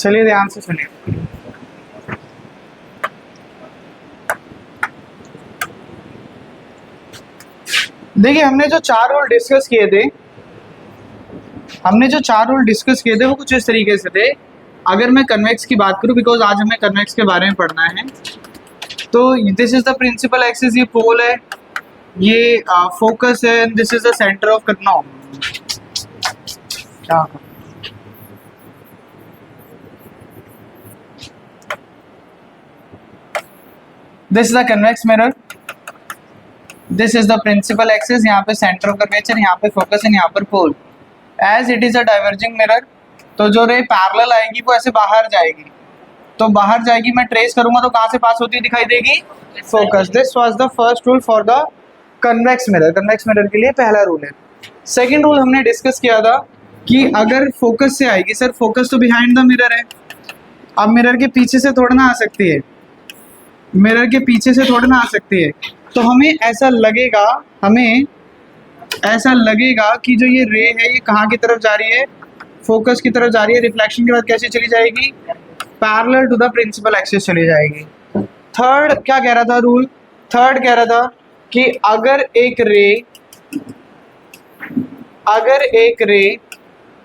चलिए ध्यान से सुनिए। देखिए हमने जो चार रूल डिस्कस किए थे वो कुछ इस तरीके से थे। अगर मैं कन्वेक्स की बात करूं, बिकॉज आज हमें कन्वेक्स के बारे में पढ़ना है, तो this is the principal axis, ये पोल है, ये फोकस है, this is the centre of no क्या this is the convex mirror, this is the principal axis, यहाँ पे सेंटर ऑफ कर्वेचर, यहाँ पे फोकस है, यहाँ पर pole. As it is a diverging mirror, तो जो रे पैरेलल आएगी वो ऐसे बाहर जाएगी, तो बाहर जाएगी, मैं ट्रेस करूंगा तो कहाँ से पास होती दिखाई देगी, focus. This was the first rule for the convex mirror. Convex mirror के लिए पहला रूल है। सेकंड रूल हमने डिस्कस किया था कि अगर फोकस से आएगी, सर फोकस तो बिहाइंड द मिरर है, अब मिरर के पीछे से थोड़ा ना आ सकती है, मिरर के पीछे से थोड़ा ना आ सकती है, तो हमें ऐसा लगेगा कि जो ये रे है ये कहाँ की तरफ जा रही है, फोकस की तरफ जा रही है। रिफ्लेक्शन के बाद कैसे चली जाएगी, parallel to the principal axis चली जाएगी। थर्ड क्या कह रहा था रूल, थर्ड कह रहा था कि अगर एक रे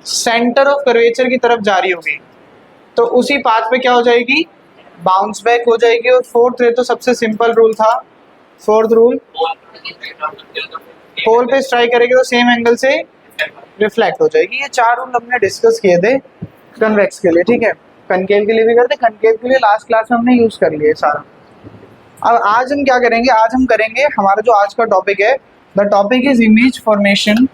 सेंटर ऑफ कर्वेचर की तरफ जा रही होगी तो उसी पाथ पे क्या हो जाएगी, बाउंस बैक हो जाएगी। और फोर्थ रे तो सबसे सिंपल रूल था, फोर्थ रूल, पोल पे स्ट्राइक करेगी तो सेम एंगल से रिफ्लेक्ट हो जाएगी। ये चार रूल हमने डिस्कस किए थे कन्वेक्स के लिए, ठीक है। कनकेव के लिए भी करते, कनकेव के लिए लास्ट क्लास में हमने यूज कर लिया सारा। अब आज हम क्या करेंगे, आज हम करेंगे हमारा जो आज का टॉपिक है, the topic is image formation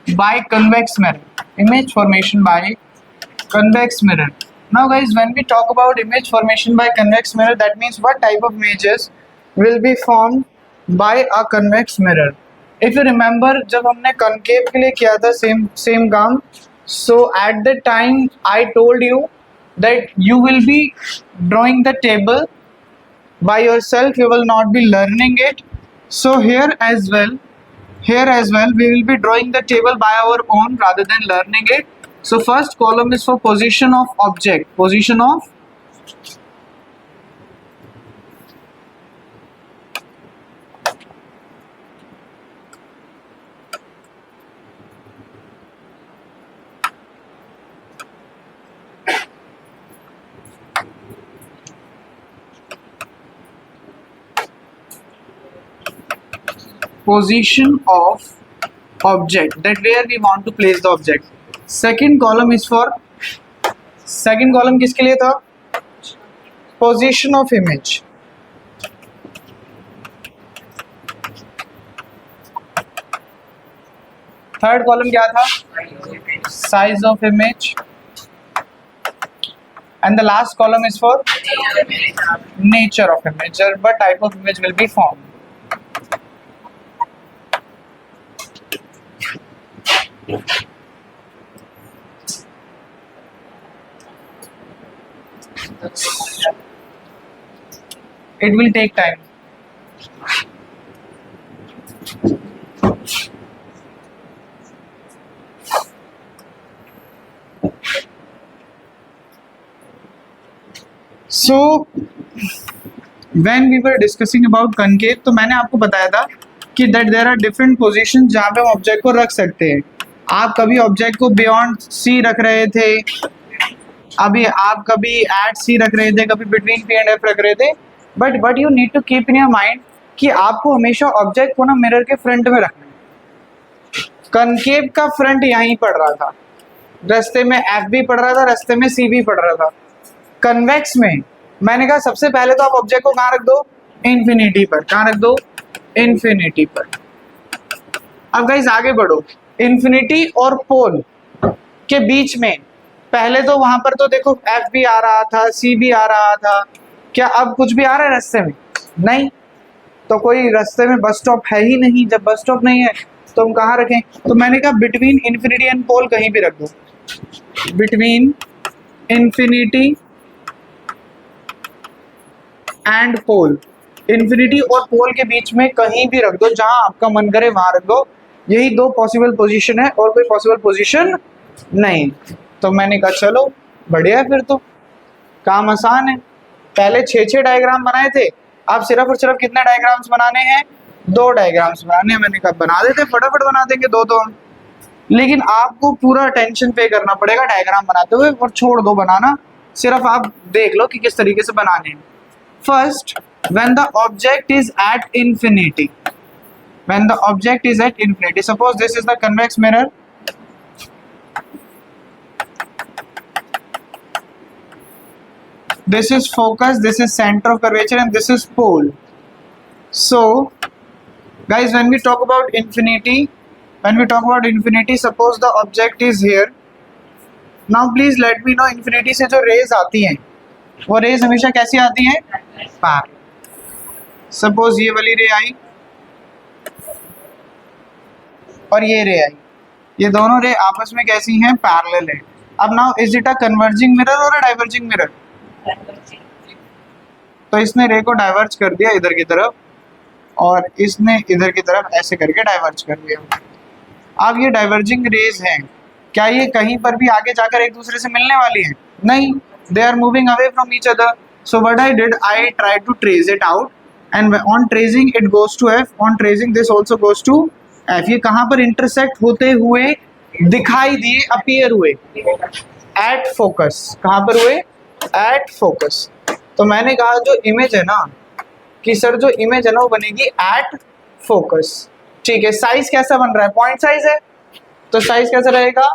by convex mirror, image formation by convex mirror. Now guys, when we talk about image formation by convex mirror, that means what type of images will be formed by a convex mirror. If you remember, जब हमने concave के लिए किया था same काम, so at the time I told you that you will be drawing the table by yourself, you will not be learning it. So here as well we will be drawing the table by our own rather than learning it. So first column is for position of object, position of object, that where we want to place the object. Second column किसके लिए था, position of image. Third column क्या था, size of image. And the last column is for nature of image, what type of image will be formed. It will take time. So when we were discussing about concave, तो मैंने आपको बताया था कि that there are different positions जहाँ पे हम object को रख सकते हैं। आप कभी ऑब्जेक्ट को बियॉन्ड सी रख रहे थे, अभी आप कभी एट सी रख रहे थे, कभी बिटवीन पी एंड एफ रख रहे थे, but you need to keep in your mind कि आपको हमेशा ऑब्जेक्ट को ना मिरर के फ्रंट में रखना है। कनकेव का फ्रंट यहीं पड़ रहा था, रास्ते में एफ भी पड़ रहा था, रास्ते में सी भी पड़ रहा था। कन्वेक्स में मैंने कहा सबसे पहले तो आप ऑब्जेक्ट को कहाँ रख दो, इन्फिनिटी पर। कहाँ रख दो, इन्फिनिटी पर। अब गाइस आगे बढ़ो, इन्फिनिटी और पोल के बीच में पहले तो वहां पर तो देखो एफ भी आ रहा था, सी भी आ रहा था, क्या अब कुछ भी आ रहा है रास्ते में, नहीं। तो कोई रास्ते में बस स्टॉप है ही नहीं, जब बस स्टॉप नहीं है तो हम कहाँ रखें, तो मैंने कहा बिटवीन इन्फिनिटी एंड पोल कहीं भी रख दो, between infinity and pole infinity और पोल के बीच में कहीं भी रख दो, जहां आपका मन करे वहां रख दो। यही दो पॉसिबल पोजीशन है और कोई पॉसिबल पोजीशन नहीं। तो मैंने कहा चलो बढ़िया है, फिर तो काम आसान है। पहले 6 डायग्राम बनाए थे, अब सिर्फ और सिर्फ कितने डायग्राम्स बनाने हैं? 2 डायग्राम्स बनाने हैं। मैंने कहा बना देते, फटाफट बना देंगे दो। लेकिन आपको पूरा अटेंशन पे करना पड़ेगा डायग्राम बनाते हुए, और छोड़ दो बनाना, सिर्फ आप देख लो कि किस तरीके से बनाने हैं। First, when the object is at infinity, when the object is at infinity, suppose this is the convex mirror, this is focus, this is center of curvature, and this is pole. So guys, when we talk about infinity, suppose the object is here. Now please let me know, infinity से जो raise आती हैं वो raise हमेशा कैसी आती हैं? Parallel. Suppose ये वाली रे आई और ये रे आई, ये दोनों रे आपस में कैसी हैं? पैरेलल है। अब now is it a converging mirror और अ डाइवर्जिंग मिरर? तो इसने रे को डाइवर्ज कर दिया इधर की तरफ, और इसने इधर की तरफ ऐसे करके डाइवर्ज कर दिया। अब ये डाइवर्जिंग रेज हैं, क्या ये कहीं पर भी आगे जाकर एक दूसरे से मिलने वाली हैं? नहीं, they are moving away from each other. So what I did, I tried to trace it out, and on tracing it goes to F, on tracing this also goes to F. ये कहाँ पर intersect होते हुए दिखाई दिए, appear हुए? At focus। कहाँ पर हुए? At focus। तो मैंने कहा जो इमेज है ना, कि सर जो इमेज है ना वो बनेगी at focus। ठीक है, साइज कैसा बन रहा है? पॉइंट साइज है, तो साइज कैसा रहेगा?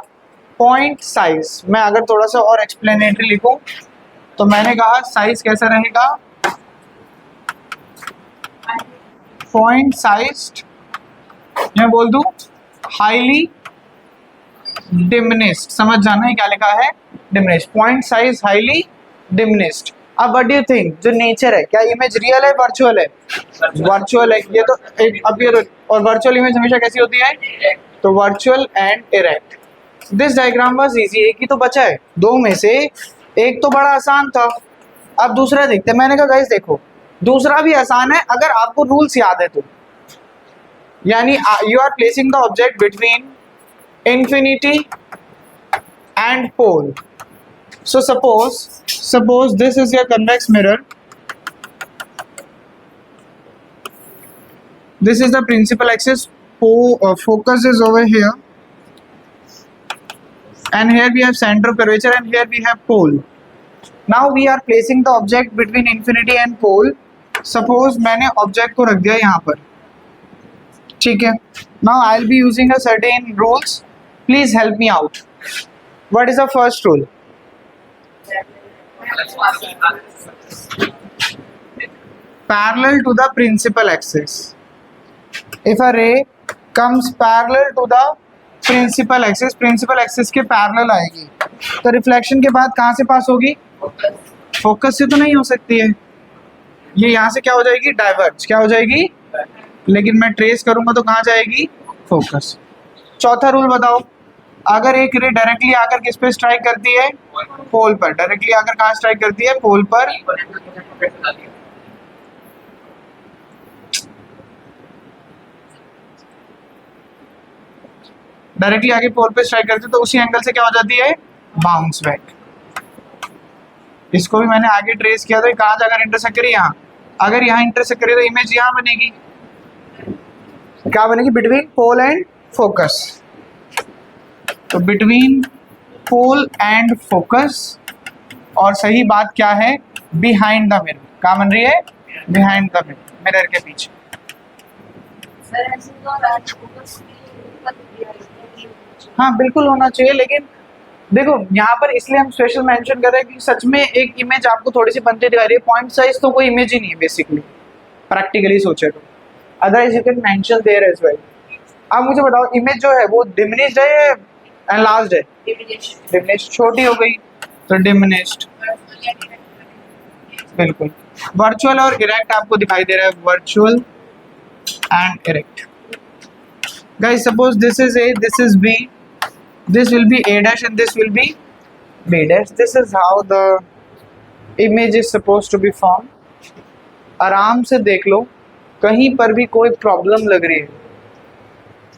Point size. मैं अगर थोड़ा सा और एक्सप्लेनेटरी लिखूं तो मैंने कहा साइज कैसा रहेगा? पॉइंट साइज्ड, मैं बोल दूं हाईली डिमिनिश्ड। समझ जाना है क्या लिखा है? Diminished. Point size highly diminished. अब व्हाट डू यू थिंक, जो नेचर है, क्या इमेज रियल है वर्चुअल है? वर्चुअल है। ये तो अपीयर, और वर्चुअल इमेज हमेशा कैसी होती है? तो virtual and erect. This diagram was easy. एक ही तो बचा है, दो में से एक तो बड़ा आसान था। अब दूसरा देखते हैं। मैंने कहा गाइस देखो, दूसरा भी आसान है अगर आपको रूल्स याद है तो। यानी you are placing the object between infinity and pole. So suppose this is your convex mirror, this is the principal axis, focus is over here, and here we have center of curvature, and here we have pole. Now we are placing the object between infinity and pole. Suppose मैंने object को रख दिया यहाँ पर, ठीक है। Now I'll be using a certain rules. Please help me out. What is the first rule? Parallel to the principal axis. If a ray comes parallel to the principal axis के parallel आएगी, तो reflection के बाद कहाँ से पास होगी? Focus से तो नहीं हो सकती है, ये यहाँ से क्या हो जाएगी? डाइवर्ज। क्या हो जाएगी? लेकिन मैं ट्रेस करूंगा तो कहाँ जाएगी? फोकस। चौथा रूल बताओ, अगर एक रे डायरेक्टली आकर किस पे स्ट्राइक करती है? पोल पर। डायरेक्टली आकर कहाँ स्ट्राइक करती है? पोल पर। डायरेक्टली आगे पोल पे स्ट्राइक करती है तो उसी एंगल से क्या हो जाती है? Bounce back. इसको भी मैंने आगे ट्रेस किया तो कहाँ जाकर इंटरसेक्ट करी? यहाँ। अगर यहाँ इंटरसेक्ट करी तो इमेज यहाँ बनेगी। क्या बनेगी? Between pole and focus. तो बिटवीन पोल एंड फोकस, और सही बात क्या है? Behind the mirror. क्या बन रही है? बिहाइंड द मिरर, मिरर के पीछे। हाँ बिल्कुल होना चाहिए, लेकिन देखो यहाँ पर इसलिए हम स्पेशल मेंशन कर रहे हैं कि सच में एक इमेज आपको थोड़ी सी बनती दिखा रही है। पॉइंट साइज तो कोई इमेज ही नहीं है बेसिकली, प्रैक्टिकली सोचे तो। Otherwise you can mention there as well. अब मुझे बताओ, इमेज जो है वो डिमिनिश्ड है या एनलार्ज्ड है? डिमिनिश्ड। छोटी हो गई तो डिमिनिश्ड। बिल्कुल। वर्चुअल और इरेक्ट आपको दिखाई दे रहा है, virtual and erect. Guys, suppose this is A, this is B, this will be A dash and this will be B dash. This is how the image is supposed to be formed. आराम से देख लो, कहीं पर भी कोई problem लग रही है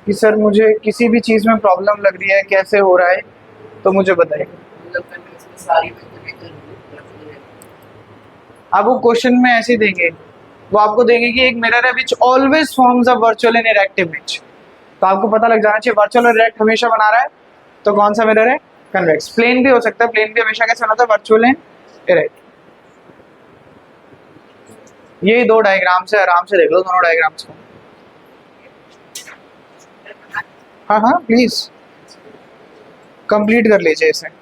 कि सर मुझे किसी भी चीज़ में प्रॉब्लम लग रही है, कैसे हो रहा है, तो मुझे बताइए। अब वो क्वेश्चन में ऐसे देंगे, वो आपको देंगे कि एक मिरर है which always forms a virtual and erect image. तो आपको पता लग जाना चाहिए वर्चुअल और इरेक्ट हमेशा बना रहा है, तो कौन सा मिरर है? कन्वेक्स। प्लेन भी हो सकता है, प्लेन भी हमेशा कैसे बनाता है? Virtual and erect. ये दो डायग्राम से आराम से देख लो, दोनों डायग्राम्स को। हाँ हाँ प्लीज कंप्लीट कर लीजिए इसे।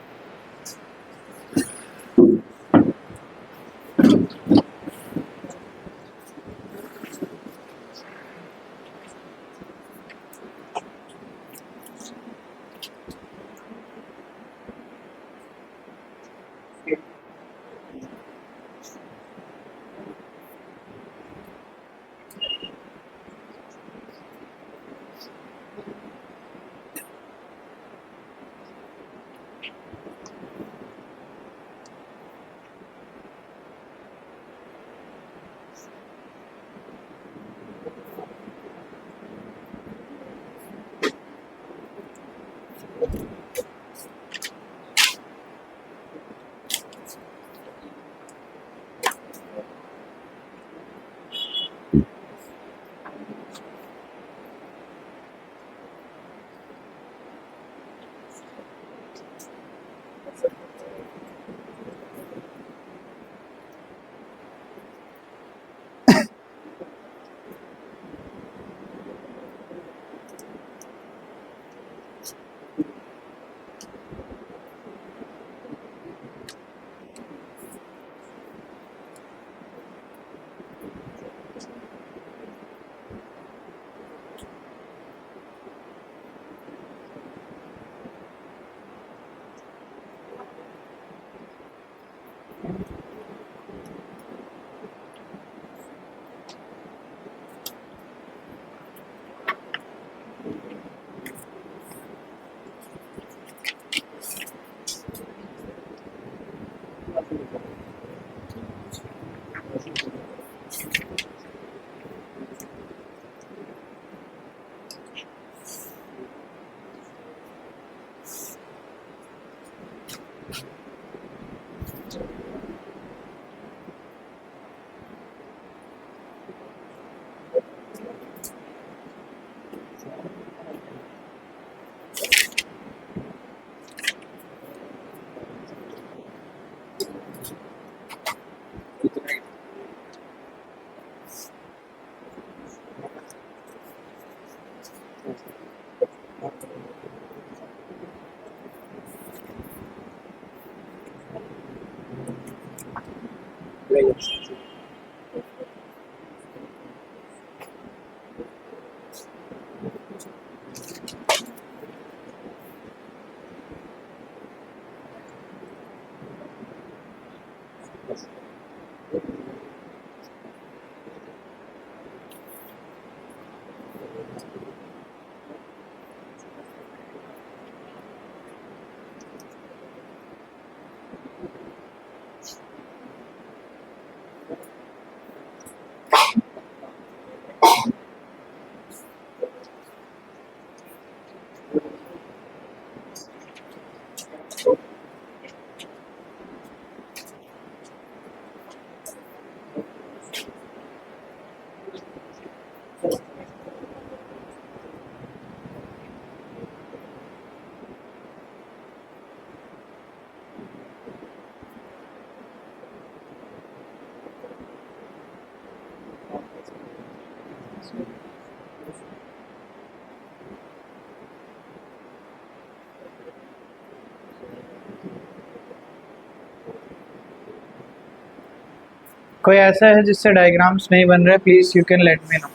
कोई ऐसा है जिससे डायग्राम्स नहीं बन रहे, please you can let me know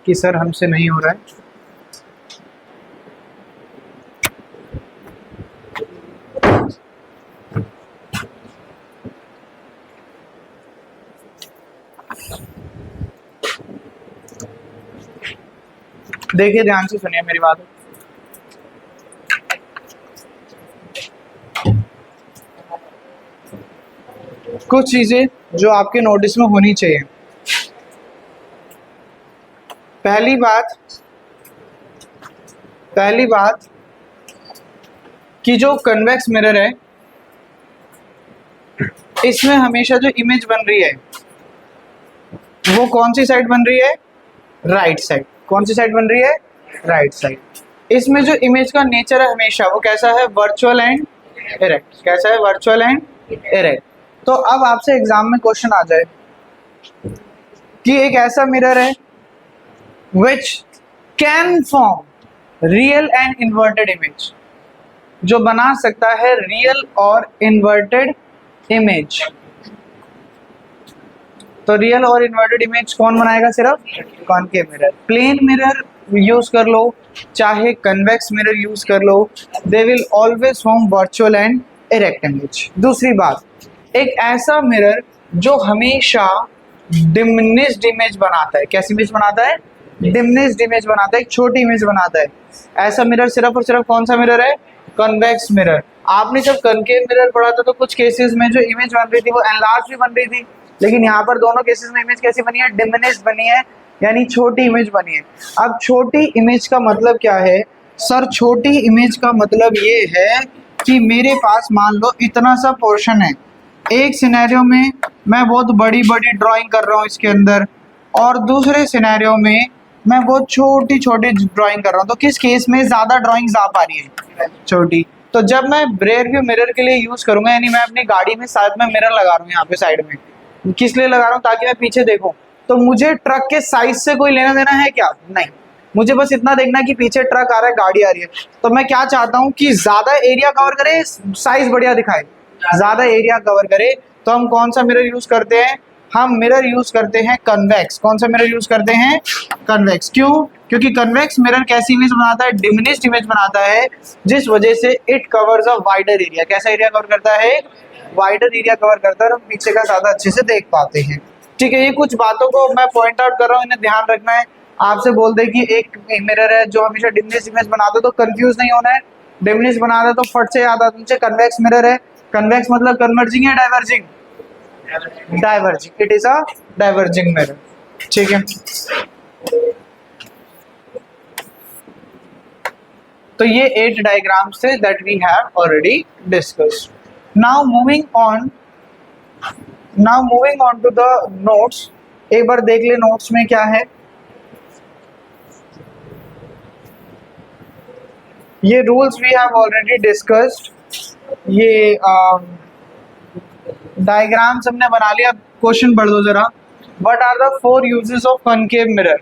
कि सर हमसे नहीं हो रहा है। देखिए ध्यान से सुनिए मेरी बात। कुछ चीजें जो आपके नोटिस में होनी चाहिए, पहली बात कि जो कन्वेक्स मिरर है इसमें हमेशा जो इमेज बन रही है वो कौन सी साइड बन रही है? Right side. कौन सी साइड बन रही है? Right side. इसमें जो इमेज का नेचर है हमेशा वो कैसा है? Virtual and erect. कैसा है? Virtual and erect. तो अब आपसे एग्जाम में क्वेश्चन आ जाए कि एक ऐसा मिरर है which can form real and inverted image, जो बना सकता है रियल और इन्वर्टेड इमेज। तो रियल और इन्वर्टेड इमेज कौन बनाएगा? सिर्फ concave mirror. Plane mirror use कर लो चाहे कन्वेक्स मिरर यूज कर लो, they will always form virtual and erect image. दूसरी बात, एक ऐसा मिरर जो हमेशा डिमिनिश्ड इमेज बनाता है। कैसी इमेज बनाता है? डिमिनिश्ड इमेज बनाता है, एक छोटी इमेज बनाता है। ऐसा मिरर सिर्फ और सिर्फ कौन सा मिरर है? Convex mirror. आपने जब कनकेव मिरर पढ़ा था तो कुछ केसेस में जो इमेज बन रही थी वो एनलार्ज भी बन रही थी, लेकिन यहाँ पर दोनों केसेस में इमेज कैसी बनी है? डिमिनिश्ड बनी है, यानी छोटी इमेज बनी है। अब छोटी इमेज का मतलब क्या है सर? छोटी इमेज का मतलब ये है कि मेरे पास मान लो इतना सा पोर्शन है, एक सिनेरियो में मैं बहुत बड़ी बड़ी ड्राइंग कर रहा हूँ इसके अंदर, और दूसरे सिनेरियो में मैं बहुत छोटी छोटी ड्राइंग कर रहा हूँ। तो किस केस में ज़्यादा ड्राइंग्स आ पा रही है? छोटी। तो जब मैं रियर व्यू मिरर के लिए यूज़ करूँगा, यानी मैं अपनी गाड़ी में साथ में मिरर लगा रहा हूँ यहाँ पे साइड में, किस लिए लगा रहा हूँ? ताकि मैं पीछे देखूँ। तो मुझे ट्रक के साइज से कोई लेना देना है क्या? नहीं, मुझे बस इतना देखना है कि पीछे ट्रक आ रहा है, गाड़ी आ रही है। तो मैं क्या चाहता हूँ कि ज़्यादा एरिया कवर करे, साइज बढ़िया दिखाए, ज़्यादा एरिया कवर करे। तो हम कौन सा मिरर यूज़ करते हैं? हम मिरर यूज़ करते हैं कन्वेक्स। कौन सा मिरर यूज़ करते हैं? कन्वेक्स। क्यों? क्योंकि कन्वेक्स मिरर कैसी इमेज बनाता है? डिमिनिश्ड इमेज बनाता है, जिस वजह से it covers a wider area. कैसा एरिया कवर करता है? वाइडर एरिया कवर करता है, और हम पीछे का ज़्यादा अच्छे से देख पाते हैं। ठीक है, ये कुछ बातों को मैं पॉइंट आउट कर रहा हूँ, इन्हें ध्यान रखना है। आपसे बोल दे कि एक मिरर है जो हमेशा डिमिनिश्ड इमेज बनाता है, तो कंफ्यूज नहीं होना है। डिमिनिश्ड बनाता है तो फट से याद आता है कन्वेक्स मिरर है। कन्वेक्स मतलब कन्वर्जिंग या diverging? Diverging. It is a diverging mirror. ठीक है, तो ये 8 डायग्राम्स थे that we have already discussed. Now moving on to the notes. एक बार देख ले नोट्स में क्या है। ये rules we have already discussed. ये डायग्राम्स हमने बना लिया। क्वेश्चन पढ़ दो जरा। What are the 4 uses of concave mirror?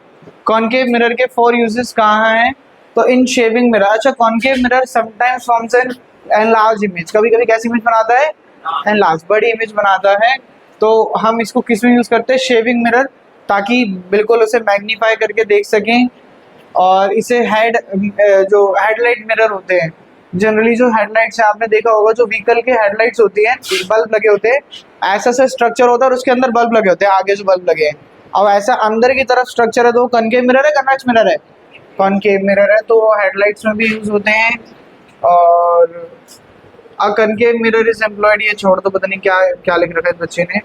Concave mirror के 4 यूजेस कहाँ हैं? तो इन शेविंग मिरर। अच्छा, concave mirror sometimes forms an enlarge image. कभी कभी कैसी इमेज बनाता है? एनलार्ज, बड़ी इमेज बनाता है। तो हम इसको किस में यूज करते हैं? शेविंग मिरर, ताकि बिल्कुल उसे मैग्नीफाई करके देख सकें। और इसे जो हेडलाइट मिरर होते हैं, जनरली जो हेडलाइट्स है आपने देखा होगा, जो व्हीकल के हेडलाइट्स होती हैं, बल्ब लगे होते हैं, ऐसा सा स्ट्रक्चर होता है और उसके अंदर बल्ब लगे होते हैं, आगे जो बल्ब लगे हैं। अब ऐसा अंदर की तरफ स्ट्रक्चर है तो वो कनकेव मिरर है, कन्वेक्स मिरर है? कॉनकेव मिरर है। तो हेडलाइट्स में भी यूज होते हैं। और अ कनकेव मिरर इज एम्प्लॉयड, ये छोड़ दो, पता नहीं क्या क्या लिख रखा है बच्चे ने।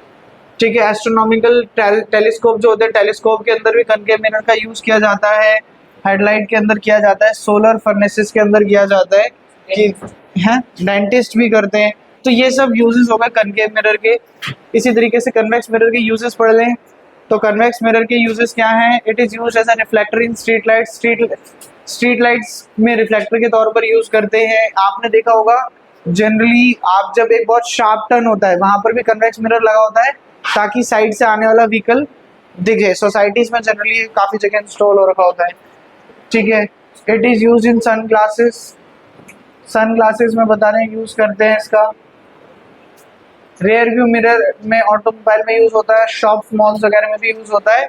ठीक है, एस्ट्रोनॉमिकल टेलीस्कोप जो होते हैं, टेलीस्कोप के अंदर भी कनकेव मिरर का यूज किया जाता है। हेडलाइट के अंदर किया जाता है, सोलर फर्नेसेस के अंदर किया जाता है, कि हैं डेंटिस्ट भी करते हैं। तो ये सब यूजेस हो गए कनकेव मिरर के। इसी तरीके से कन्वेक्स मिरर के यूजेस पढ़ लें। तो कन्वेक्स मिरर के यूजेस क्या हैं? It is used as a reflector in street lights. Street lights में रिफ्लेक्टर के तौर पर यूज करते हैं। आपने देखा होगा जनरली आप जब एक बहुत शार्प टर्न होता है वहां पर भी कन्वेक्स मिरर लगा होता है, ताकि साइड से आने वाला व्हीकल दिखे। सोसाइटीज में जनरली काफी जगह इंस्टॉल हो रखा होता है। ठीक है, it is use in sunglasses में बता रहे हैं यूज करते हैं इसका। रियर व्यू मिरर में ऑटोमोबाइल में यूज होता है, शॉप मॉल्स वगैरह में भी यूज होता है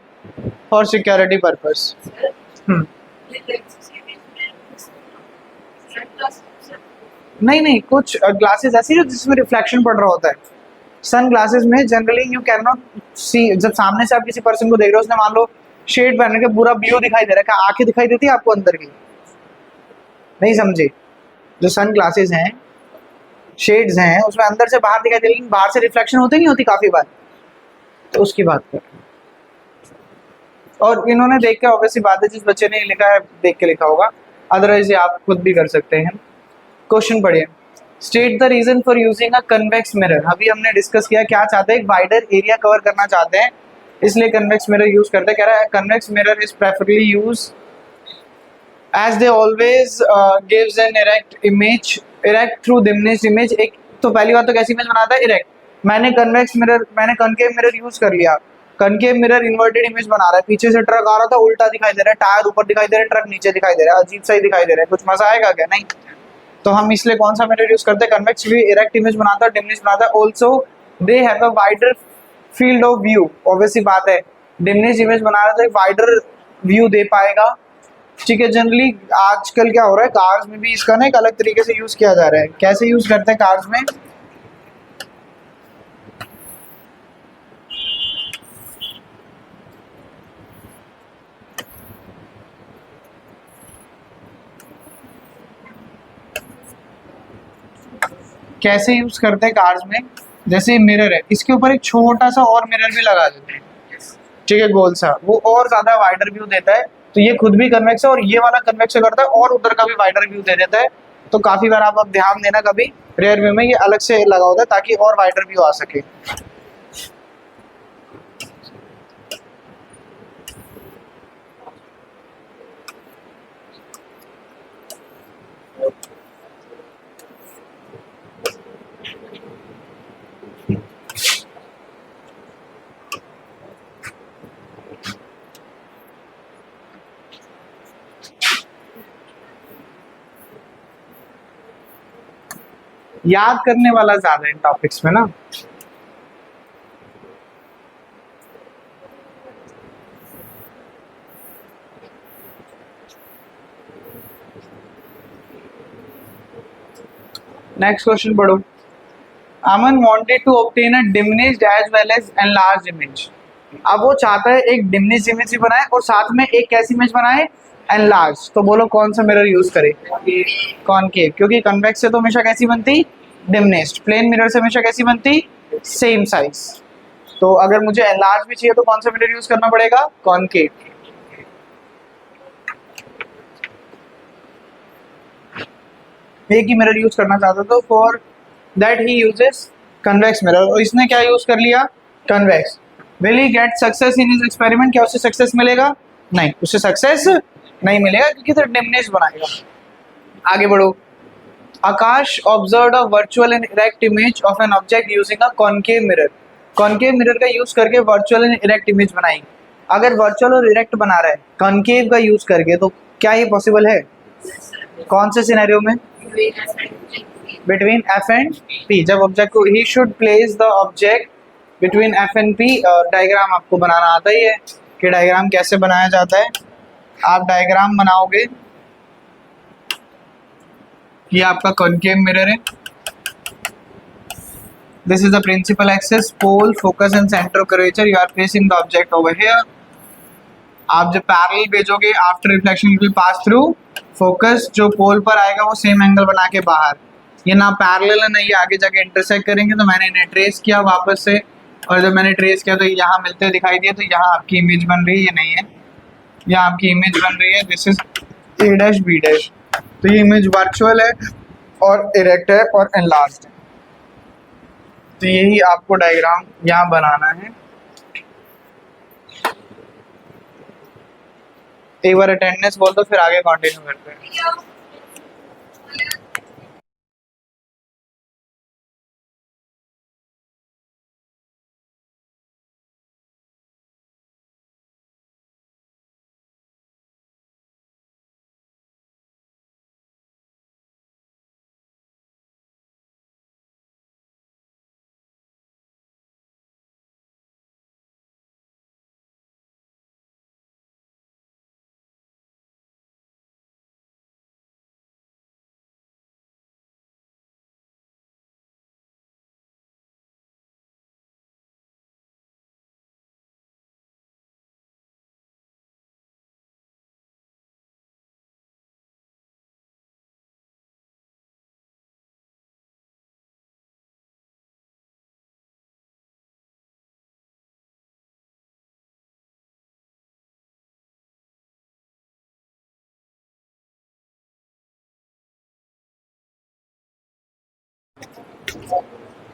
फॉर सिक्योरिटी पर्पस। नहीं, कुछ ग्लासेस ऐसी जो जिसमें रिफ्लेक्शन पड़ रहा होता है। सन ग्लासेस में जनरली यू कैन नॉट सी, जब सामने से आप किसी पर्सन को देख रहे हो, उसने मान लो शेड पहन के पूरा व्यू दिखाई दे रहा है, आंखें दिखाई देती है आपको अंदर की? नहीं समझे? जो सन ग्लासेस हैं, शेड्स हैं, उसमें अंदर से बाहर दिखाई दे, लेकिन बाहर से रिफ्लेक्शन होती नहीं होती काफी बार, तो उसकी बात कर। और इन्होंने देख के ऑब्वियसली बात है, जिस बच्चे ने लिखा है देख के लिखा होगा, अदरवाइज ये आप खुद भी कर सकते हैं। क्वेश्चन पढ़िए। State the reason for using a convex mirror. अभी हमने डिस्कस किया क्या चाहते हैं, एक वाइडर एरिया कवर करना चाहते हैं, इसलिए कन्वेक्स मिरर यूज करते हैं। कह रहा है convex mirror is preferably use as they always gives an erect through diminished image। एक तो पहली बात तो कैसी इमेज बनाता है, इरेक्ट। मैंने कनकेव मिरर यूज कर लिया, कनकेव मिरर इन्वर्टेड इमेज बना रहा है, पीछे से ट्रक आ रहा था उल्टा दिखाई दे रहा है, टायर ऊपर दिखाई दे रहा है, ट्रक नीचे दिखाई दे रहा है, अजीब सा ही दिखाई दे रहा है, कुछ मजा आएगा क्या, नहीं। तो हम इसलिए कौन सा मिरर यूज करते हैं, कन्वेक्स भी इरेक्ट इमेज बनाता है, डिमिनिश बनाता है। Also they have a wider field of view, obviously बात है, डिमिनिश इमेज बना रहा है तो एक वाइडर व्यू दे पाएगा, ठीक है। जनरली आजकल क्या हो रहा है, कार्स में भी इसका ना एक अलग तरीके से यूज किया जा रहा है। कैसे यूज करते हैं कार्स में, कैसे यूज करते हैं कार्स में, जैसे मिरर है, इसके ऊपर एक छोटा सा और मिरर भी लगा देते हैं, ठीक है, गोल सा, वो और ज्यादा वाइडर व्यू देता है। तो ये खुद भी कन्वेक्स है और ये वाला कन्वेक्स करता है और उधर का भी वाइडर व्यू दे देता है। तो काफी बार आप अब ध्यान देना, कभी रेयर व्यू में ये अलग से लगा होता है ताकि और वाइडर व्यू आ सके। याद करने वाला ज्यादा है इन टॉपिक्स में ना। नेक्स्ट क्वेश्चन पढ़ो। Aman wanted to obtain a diminished as well as enlarged image. अब वो चाहता है एक डिमिनिश्ड इमेज भी बनाए और साथ में एक कैसी इमेज बनाए, एनलार्ज। तो बोलो कौन सा मिरर यूज करे, कॉनकेव, क्योंकि कन्वेक्स से तो हमेशा कैसी बनती, डिमिनिश्ड। प्लेन मिरर से हमेशा कैसी बनती, सेम साइज। तो अगर मुझे एनलार्ज भी चाहिए तो कौन सा मिरर यूज करना पड़ेगा, कॉनकेव। एक ही मिरर यूज करना चाहता तो for that he uses convex mirror, और इसने क्या यूज कर लिया, convex. Will he get success in his experiment, क्या उससे सक्सेस मिलेगा, नहीं, उससे सक्सेस नहीं मिलेगा क्योंकि तो डिमिनिश बनाएगा। आगे बढ़ो। Akash observe a virtual and erect image of an object using a concave mirror. Concave mirror का यूज करके वर्चुअल एंड इरेक्ट इमेज बनाई। अगर वर्चुअल और इरेक्ट बना रहा है कॉनकेव का यूज करके, तो क्या ये पॉसिबल है, कौन से सिनेरियो में, बिटवीन एफ एंड पी। जब ऑब्जेक्ट को, he should place the object between F and P. Diagram आपको बनाना आता ही है कि डायग्राम कैसे बनाया जाता है। आप डायग्राम बनाओगे, ये आपका कॉनकेव मिरर है, this is the principal axis, pole, focus and centre of curvature, you are placing the object over here. आप जब पैरेलल भेजोगे, after reflection will pass through focus, जो पोल पर आएगा वो सेम एंगल बना के बाहर। ये ना पैरेलल है ना ये आगे जाके इंटरसेक्ट करेंगे, तो मैंने इन्हें ट्रेस किया वापस से, और जब मैंने ट्रेस किया तो यहाँ मिलते हुए दिखाई दिया, तो यहाँ आपकी इमेज बन रही है, ये नहीं है, यहाँ आपकी इमेज बन रही है, this is A dash B dash. तो ये इमेज वर्चुअल है और इरेक्ट है और एनलार्ज्ड है। तो यही आपको डायग्राम यहाँ बनाना है। एक बार अटेंडेंस बोल दो फिर आगे कंटिन्यू करते हैं।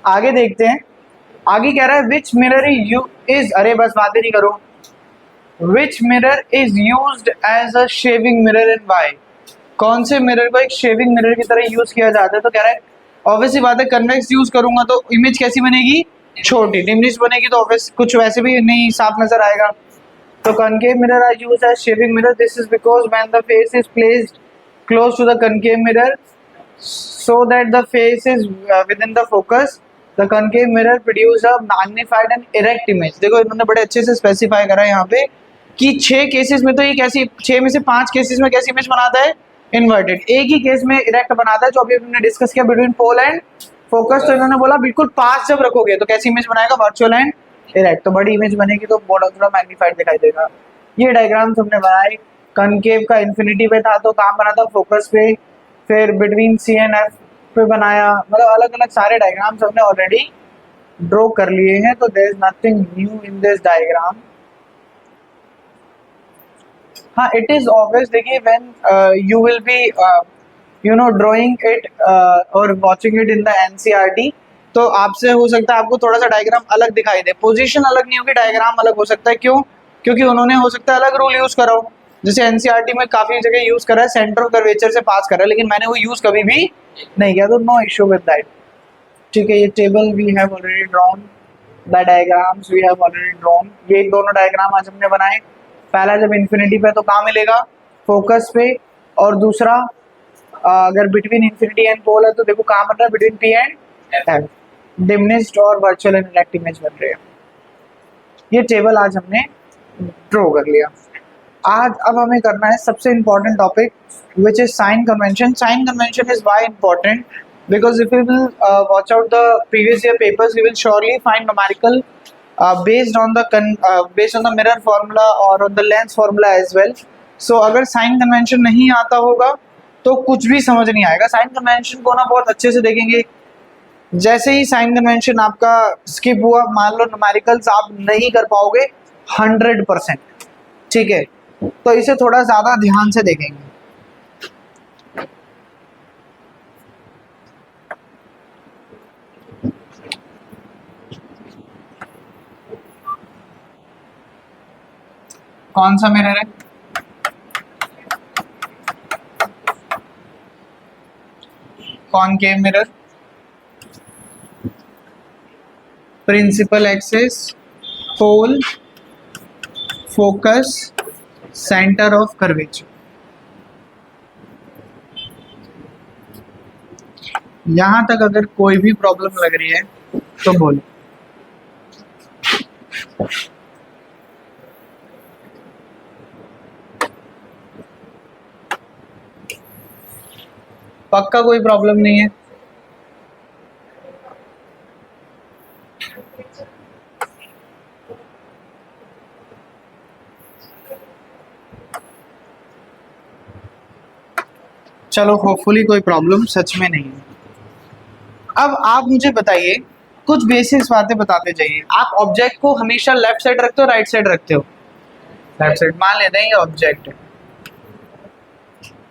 आगे देखते हैं, आगे कह रहा है विच मिरर यू इज, अरे बस बातें नहीं करो, which mirror is used as a shaving mirror and why, कौन से मिरर को एक शेविंग मिरर की तरह यूज किया जाता है। तो कह रहा है ऑब्वियसली बात है, कन्वेक्स यूज करूंगा तो इमेज कैसी बनेगी, छोटी, डिमिनिश बनेगी तो ऑब्वियस कुछ वैसे भी नहीं साफ नजर आएगा। तो concave mirror are used as shaving mirror. This is because when the face is placed close to the concave mirror, so that the face is within the focus, the concave mirror produce a magnified and erect image. देखो इन्होंने बड़े अच्छे से specify करा है यहाँ पे कि 6 केसेस में तो ये कैसी, 6 में से 5 केसेस में कैसी इमेज बनाता है, इन्वर्टेड, एक ही केस में इरेक्ट बनाता है जो अभी हमने डिस्कस किया बिटवीन पोल एंड फोकस। तो इन्होंने बोला बिल्कुल पास जब रखोगे तो कैसी इमेज बनाएगा, वर्चुअल एंड इरेक्ट, तो बड़ी इमेज बनेगी तो थोड़ा मैग्नीफाइड दिखाई देगा। ये डायग्राम्स हमने बनाए, कनकेव का इन्फिनिटी पे था तो कहाँ बना था, फोकस पे, फिर बिटवीन सी एंड एफ पे बनाया, मतलब अलग अलग सारे डायग्राम्स हमने ऑलरेडी ड्रॉ कर लिए हैं। तो there is nothing new in this diagram. हाँ, इट इज ऑब्वियस, देखिए when you will be drawing it और watching it in the NCERT, तो आपसे हो सकता है आपको थोड़ा सा डायग्राम अलग दिखाई दे, पोजीशन अलग नहीं होगी, डायग्राम अलग हो सकता है। क्यों? क्योंकि उन्होंने हो सकता है अलग रूल यूज करा हो, जैसे एनसीईआरटी में काफी जगह यूज करा है, सेंटर ऑफ कर्वेचर से पास करा है, लेकिन मैंने वो यूज कभी भी नहीं किया, तो नो इश्यू विद दैट। ठीक है, ये table we have already drawn, the diagrams we have already drawn. ये दोनों डायग्राम आज हमने बनाए, पहला जब इन्फिनिटी पे तो कहाँ मिलेगा, फोकस पे, और दूसरा अगर बिटवीन इन्फिनिटी एंड पोल है तो देखो कहाँ बन रहा है, between P and F, diminished और वर्चुअल एंड इरेक्ट इमेज बन रही है। ये टेबल आज हमने ड्रॉ कर लिया। आज अब हमें करना है सबसे important topic which is sign convention. Sign convention is why important because if you will watch out the previous year papers, you will surely find numerical based on the mirror formula or on the lens formula as well. So अगर sign convention नहीं आता होगा तो कुछ भी समझ नहीं आएगा। साइन कन्वेंशन को ना बहुत अच्छे से देखेंगे, जैसे ही साइन कन्वेंशन आपका स्किप हुआ, मान लो न्यूमेरिकल्स आप नहीं कर पाओगे 100%, ठीक है, तो इसे थोड़ा ज़्यादा ध्यान से देखेंगे। कौन सा मिरर है, concave mirror, principal axis, pole, focus, centre of curvature. यहां तक अगर कोई भी प्रॉब्लम लग रही है तो बोलो। पक्का कोई प्रॉब्लम नहीं है? चलो, होपफुली कोई प्रॉब्लम सच में नहीं है। अब आप मुझे बताइए, कुछ बेसिक्स बातें बताते जाइए। आप ऑब्जेक्ट को हमेशा लेफ्ट साइड रखते हो, राइट साइड रखते हो? Left side. मान लेते हैं ये ऑब्जेक्ट है,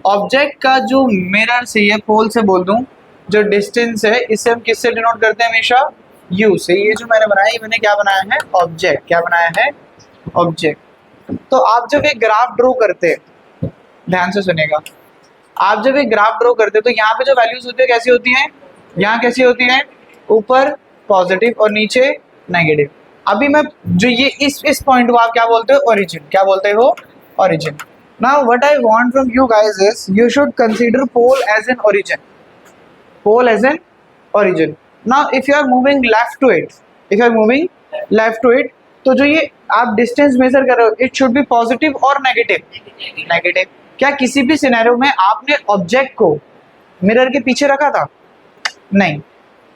ऑब्जेक्ट का जो मिरर से या पोल से बोल दूं जो डिस्टेंस है, इसे हम किससे डिनोट करते हैं हमेशा, यू से। ये जो मैंने बनाया, ये मैंने क्या बनाया है, ऑब्जेक्ट। क्या बनाया है, ऑब्जेक्ट। तो आप जब एक ग्राफ ड्रॉ करते हैं, ध्यान से सुनेगा, आप जब एक ग्राफ ड्रॉ करते हैं तो यहाँ पे जो वैल्यूज होती है कैसी होती हैं, यहाँ कैसी होती हैं, ऊपर पॉजिटिव और नीचे नेगेटिव। अभी मैं जो ये इस पॉइंट को आप क्या बोलते हो, ओरिजिन। क्या बोलते हो, origin. Now what I want from you guys is you should consider pole as an origin. Pole as an origin. Now if you are moving left to it, तो जो ये आप डिस्टेंस मेजर कर रहे हो, it should be positive और negative. क्या किसी भी सिनेरियो में आपने ऑब्जेक्ट को मिरर के पीछे रखा था? नहीं।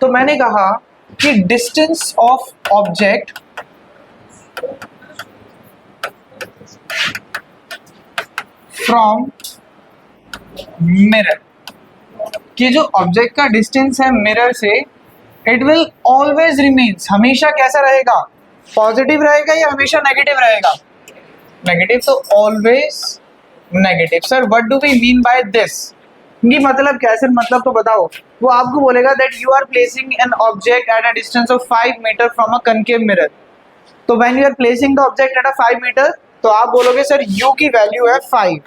तो मैंने कहा कि distance of object from mirror, कि जो ऑब्जेक्ट का डिस्टेंस है मिरर से, इट विल ऑलवेज रिमेन्स, हमेशा कैसा रहेगा, पॉजिटिव रहेगा या हमेशा नेगेटिव रहेगा, नेगेटिव। तो always negative. Sir what do we mean by this, ये मतलब क्या है सर, मतलब तो बताओ। वो आपको बोलेगा that you are placing an object at a distance of 5 metre from a concave mirror. तो when you are placing the object at a 5 metre, तो आप बोलोगे सर u की वैल्यू है 5,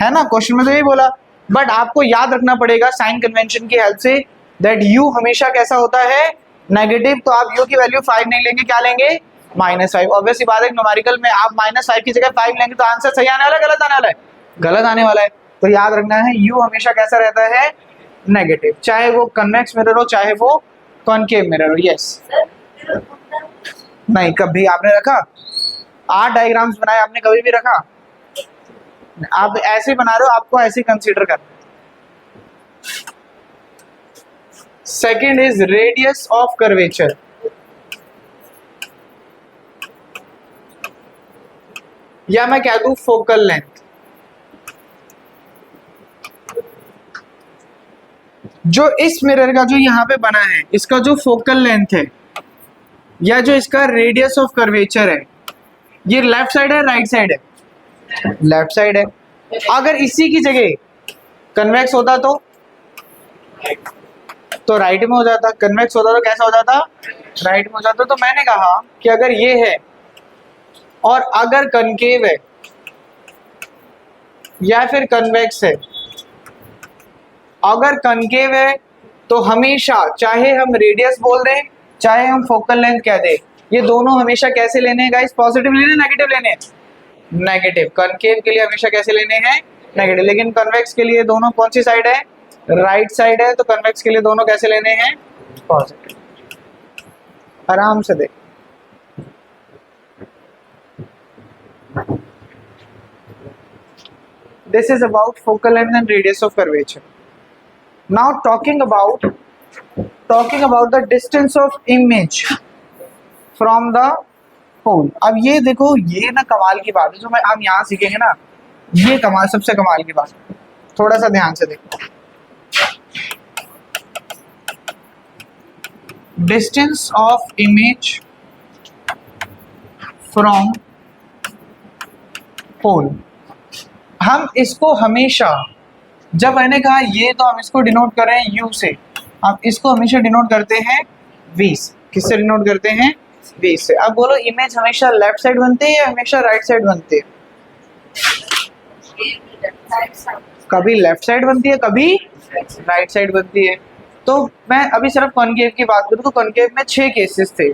है ना, क्वेश्चन में तो यही बोला। बट आपको याद रखना पड़ेगा साइन कन्वेंशन की हेल्प से दैट u हमेशा कैसा होता है, नेगेटिव। तो आप u की वैल्यू 5 नहीं लेंगे, क्या लेंगे, -5। ऑब्वियसली बात है, न्यूमेरिकल में आप -5 की जगह 5 लेंगे तो आंसर सही आने वाला है, गलत आने वाला है, गलत आने वाला है। तो याद रखना है u हमेशा कैसा रहता है, नेगेटिव, चाहे वो कन्वेक्स मिरर हो चाहे वो कॉनकेव मिरर हो। यस, नहीं, कभी आपने रखा 8 डायग्राम्स बनाए, आपने कभी भी रखा? आप ऐसे बना रहे हो, आपको ऐसे कंसीडर करना। Second is radius of curvature. या मैं क्या दूं, फोकल लेंथ। जो इस मिरर का जो यहाँ पे बना है, इसका जो फोकल लेंथ है या जो इसका रेडियस ऑफ कर्वेचर है, ये लेफ्ट साइड है राइट साइड है, लेफ्ट साइड है। अगर इसी की जगह कन्वेक्स होता तो राइट में हो जाता, कन्वेक्स होता तो कैसा हो जाता, राइट में हो जाता। तो मैंने कहा कि अगर ये है और अगर कनकेव है या फिर कन्वेक्स है, अगर कनकेव है तो हमेशा, चाहे हम रेडियस बोल दें चाहे हम फोकल लेंथ कह दें, ये दोनों हमेशा कैसे लेने हैं गाइस, पॉजिटिव लेने, नेगेटिव लेने, नेगेटिव। कनकेव के लिए हमेशा कैसे लेने हैं, नेगेटिव। लेकिन कन्वेक्स के लिए दोनों कौन सी साइड है, राइट साइड है, तो कन्वेक्स के लिए दोनों कैसे लेने हैं, पॉजिटिव। आराम से देख, this is about focal length and radius of curvature. Now talking about the distance of image from the pole. अब ये देखो, ये ना कमाल की बात है जो मैं हम यहाँ सीखेंगे ना, ये कमाल, सबसे कमाल की बात। थोड़ा सा ध्यान से देखो, distance of image from pole. हम इसको हमेशा, जब मैंने कहा ये, तो हम इसको डिनोट कर रहे हैं u से, हम इसको हमेशा डिनोट करते हैं v से। किससे डिनोट करते हैं, v से। अब बोलो, इमेज हमेशा लेफ्ट साइड बनती है या हमेशा राइट साइड बनती है? कभी लेफ्ट साइड बनती है, कभी राइट साइड बनती है। तो मैं अभी सिर्फ कॉनकेव की बात करूँ तो कॉनकेव में 6 केसेस थे।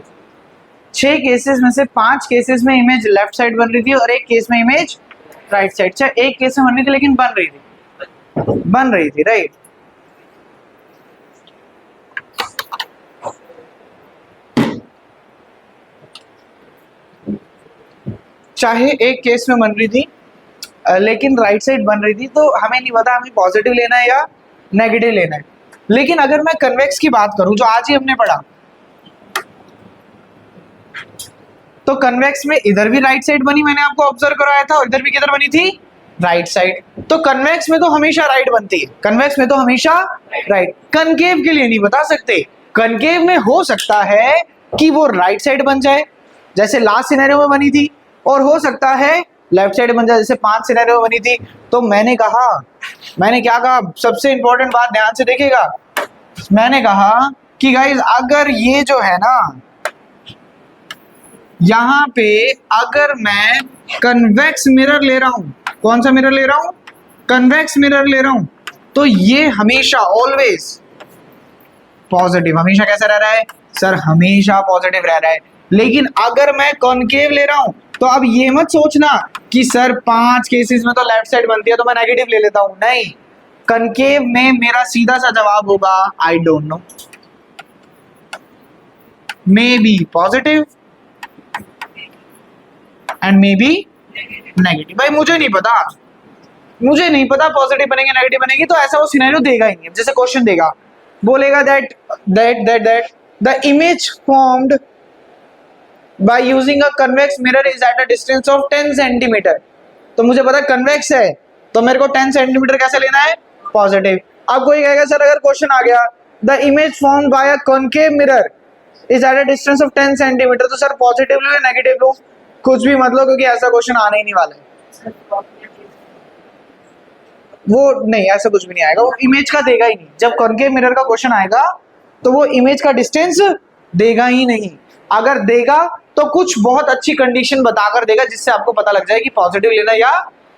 6 केसेस में से 5 केसेस में इमेज लेफ्ट साइड बन रही थी और एक केस में इमेज राइट साइड। चाहे एक केस में बन रही थी लेकिन बन रही थी, राइट। चाहे एक केस में बन रही थी लेकिन राइट साइड बन रही थी, तो हमें नहीं पता हमें पॉजिटिव लेना है या नेगेटिव लेना है। लेकिन अगर मैं कन्वेक्स की बात करूं जो आज ही हमने पढ़ा, तो कन्वेक्स में इधर भी राइट साइड बनी, मैंने आपको ऑब्जर्व कराया था, और इधर भी किधर बनी थी, राइट साइड। तो कन्वेक्स में तो हमेशा राइट बनती है, कन्वेक्स में तो हमेशा राइट। कनकेव के लिए नहीं बता सकते, कनकेव में हो सकता है कि वो राइट साइड बन जाए जैसे लास्ट सिनेरियो में बनी थी, और हो सकता है लेफ्ट साइड बन जाए जैसे 5 सिनेरियो में बनी थी। तो मैंने क्या कहा, सबसे इंपॉर्टेंट बात ध्यान से देखिएगा, मैंने कहा कि गाइस अगर ये जो है ना, यहां पे अगर मैं कन्वेक्स मिरर ले रहा हूं, कौन सा मिरर ले रहा हूं, कन्वेक्स मिरर ले रहा हूं, तो ये हमेशा ऑलवेज पॉजिटिव, हमेशा कैसा रह रहा है सर, हमेशा पॉजिटिव रह रहा है। लेकिन अगर मैं कॉनकेव ले रहा हूं, तो अब ये मत सोचना कि सर 5 केसेस में तो लेफ्ट साइड बनती है तो मैं नेगेटिव ले लेता हूं, नहीं। कनकेव में मेरा सीधा सा जवाब होगा I don't know, may be positive and may be negative. भाई मुझे नहीं पता पॉजिटिव बनेगी नेगेटिव बनेगी, तो ऐसा वो सिनेरियो देगा ही नहीं। जैसे क्वेश्चन देगा, बोलेगा that the image formed by using a convex mirror is at a distance of 10 centimetre. तो मुझे पता कन्वेक्स है तो मेरे को 10 सेंटीमीटर कैसे लेना है, पॉजिटिव। अब कोई कहेगा सर अगर क्वेश्चन आ गया the image formed by a concave mirror is eight a distance of 10 centimetre, तो सर पॉजिटिव लो या नेगेटिव लो, कुछ भी मतलब, क्योंकि ऐसा क्वेश्चन आने ही नहीं वाला है। वो नहीं, ऐसा कुछ भी नहीं आएगा, वो इमेज का देगा ही नहीं। जब कॉनकेव मिरर का क्वेश्चन आएगा तो वो इमेज का डिस्टेंस देगा ही नहीं। अगर देगा तो कुछ बहुत अच्छी कंडीशन बताकर देगा जिससे आपको पता लग जाए कि पॉजिटिव लेना है या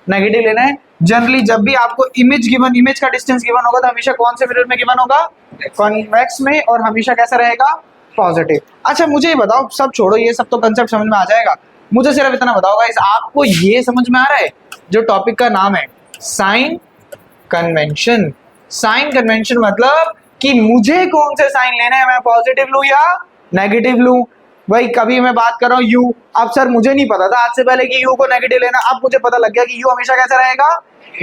नेगेटिव लेना है। जनरली जब भी आपको इमेज का डिस्टेंस गिवन होगा तो हमेशा कौन से मिरर में गिवन होगा? कॉन्वेक्स में, और हमेशा कैसा रहेगा? पॉजिटिव। अच्छा मुझे ये बताओ, सब छोड़ो, ये सब तो कंसेप्ट समझ में आ जाएगा, मुझे सिर्फ इतना बताओ गाइस, आपको ये समझ में आ रहा है जो टॉपिक का नाम है साइन कन्वेंशन? साइन कन्वेंशन मतलब कि मुझे कौन से साइन लेने हैं, मैं पॉजिटिव लूं या नेगेटिव लूं? भाई कभी मैं बात कर रहा हूँ यू, अब सर मुझे नहीं पता था आज से पहले कि यू को नेगेटिव लेना, अब मुझे पता लग गया कि यू हमेशा कैसा रहेगा?